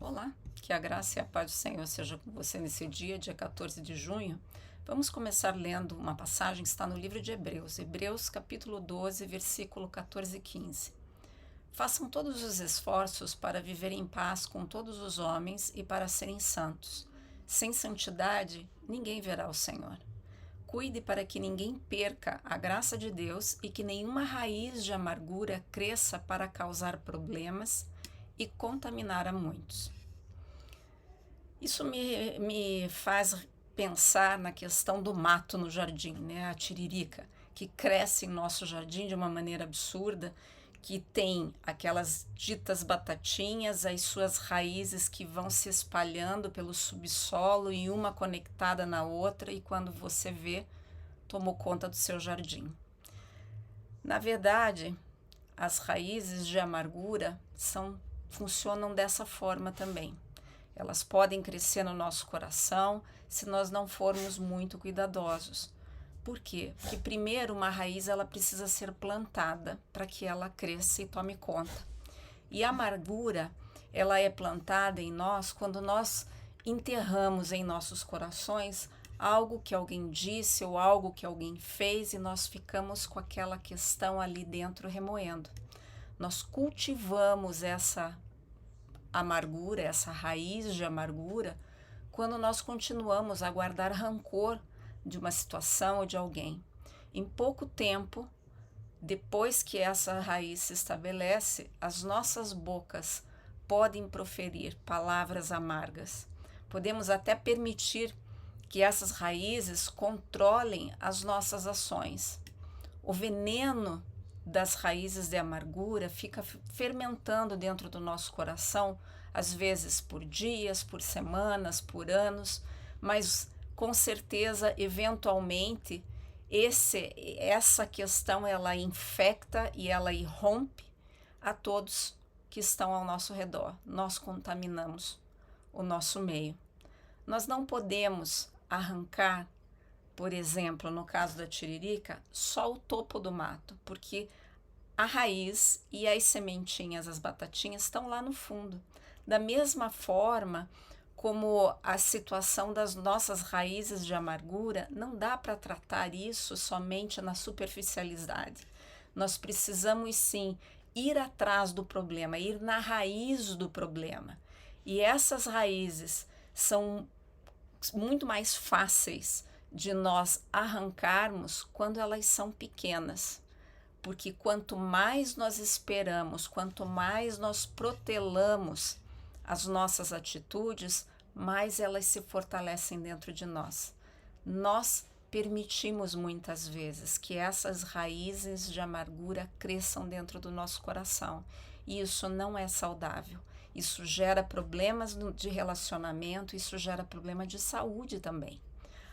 Olá, que a graça e a paz do Senhor seja com você nesse dia 14 de junho. Vamos começar lendo uma passagem que está no livro de Hebreus, Hebreus capítulo 12, versículo 14 e 15. Façam todos os esforços para viver em paz com todos os homens e para serem santos. Sem santidade, ninguém verá o Senhor. Cuide para que ninguém perca a graça de Deus e que nenhuma raiz de amargura cresça para causar problemas e contaminar a muitos. Isso me faz pensar na questão do mato no jardim, né? A tiririca, que cresce em nosso jardim de uma maneira absurda, que tem aquelas ditas batatinhas, as suas raízes que vão se espalhando pelo subsolo e uma conectada na outra, e quando você vê, tomou conta do seu jardim. Na verdade, as raízes de amargura funcionam dessa forma também. Elas podem crescer no nosso coração se nós não formos muito cuidadosos. Por quê? Porque primeiro uma raiz ela precisa ser plantada para que ela cresça e tome conta. E a amargura, ela é plantada em nós quando nós enterramos em nossos corações algo que alguém disse ou algo que alguém fez e nós ficamos com aquela questão ali dentro remoendo. Nós cultivamos essa amargura, essa raiz de amargura, quando nós continuamos a guardar rancor de uma situação ou de alguém. Em pouco tempo, depois que essa raiz se estabelece, as nossas bocas podem proferir palavras amargas. Podemos até permitir que essas raízes controlem as nossas ações. O veneno das raízes de amargura fica fermentando dentro do nosso coração, às vezes por dias, por semanas, por anos, mas com certeza, eventualmente, essa questão ela infecta e ela irrompe a todos que estão ao nosso redor. Nós contaminamos o nosso meio. Nós não podemos arrancar, por exemplo, no caso da tiririca, só o topo do mato, porque a raiz e as sementinhas, as batatinhas, estão lá no fundo. Da mesma forma como a situação das nossas raízes de amargura, não dá para tratar isso somente na superficialidade. Nós precisamos sim ir atrás do problema, ir na raiz do problema. E essas raízes são muito mais fáceis de nós arrancarmos quando elas são pequenas. Porque quanto mais nós esperamos, quanto mais nós protelamos as nossas atitudes, mais elas se fortalecem dentro de nós. Nós permitimos muitas vezes que essas raízes de amargura cresçam dentro do nosso coração. E isso não é saudável. Isso gera problemas de relacionamento, isso gera problema de saúde também.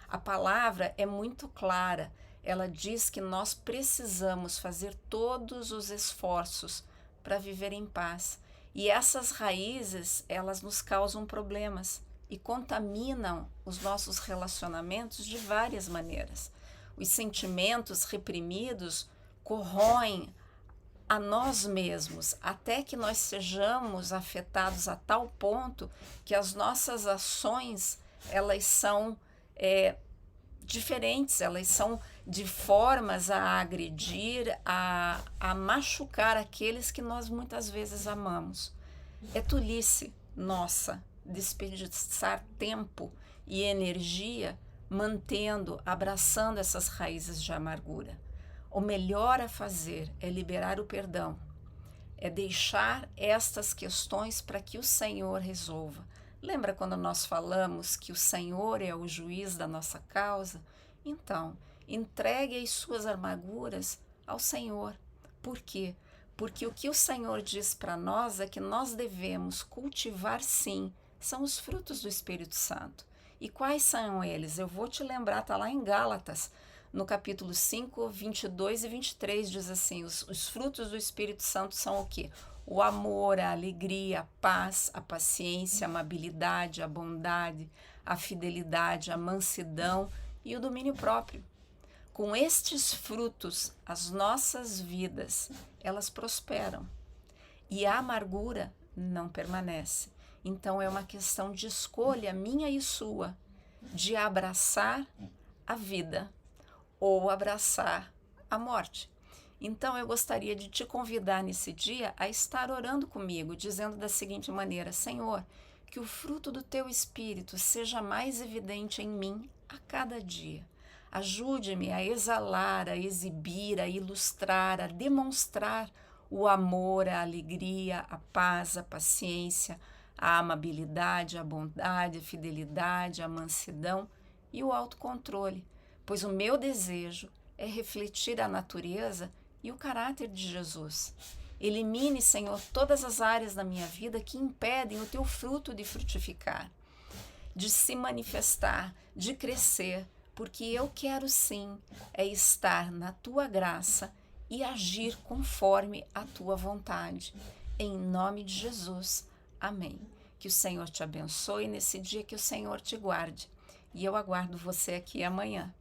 A palavra é muito clara. Ela diz que nós precisamos fazer todos os esforços para viver em paz. E essas raízes, elas nos causam problemas e contaminam os nossos relacionamentos de várias maneiras. Os sentimentos reprimidos corroem a nós mesmos, até que nós sejamos afetados a tal ponto que as nossas ações, elas são diferentes, elas são de formas a agredir, a machucar aqueles que nós muitas vezes amamos. É tolice nossa desperdiçar tempo e energia mantendo, abraçando essas raízes de amargura. O melhor a fazer é liberar o perdão, é deixar estas questões para que o Senhor resolva. Lembra quando nós falamos que o Senhor é o juiz da nossa causa? Então, entregue as suas amarguras ao Senhor. Por quê? Porque o que o Senhor diz para nós é que nós devemos cultivar, sim, são os frutos do Espírito Santo. E quais são eles? Eu vou te lembrar, está lá em Gálatas, no capítulo 5, 22 e 23, diz assim, os frutos do Espírito Santo são o quê? O amor, a alegria, a paz, a paciência, a amabilidade, a bondade, a fidelidade, a mansidão e o domínio próprio. Com estes frutos, as nossas vidas, elas prosperam. E a amargura não permanece. Então é uma questão de escolha minha e sua, de abraçar a vida ou abraçar a morte. Então eu gostaria de te convidar nesse dia a estar orando comigo, dizendo da seguinte maneira: Senhor, que o fruto do teu Espírito seja mais evidente em mim a cada dia. Ajude-me a exalar, a exibir, a ilustrar, a demonstrar o amor, a alegria, a paz, a paciência, a amabilidade, a bondade, a fidelidade, a mansidão e o autocontrole, pois o meu desejo é refletir a natureza e o caráter de Jesus. Elimine, Senhor, todas as áreas da minha vida que impedem o teu fruto de frutificar, de se manifestar, de crescer, porque eu quero sim estar na tua graça e agir conforme a tua vontade. Em nome de Jesus. Amém. Que o Senhor te abençoe nesse dia, que o Senhor te guarde. E eu aguardo você aqui amanhã.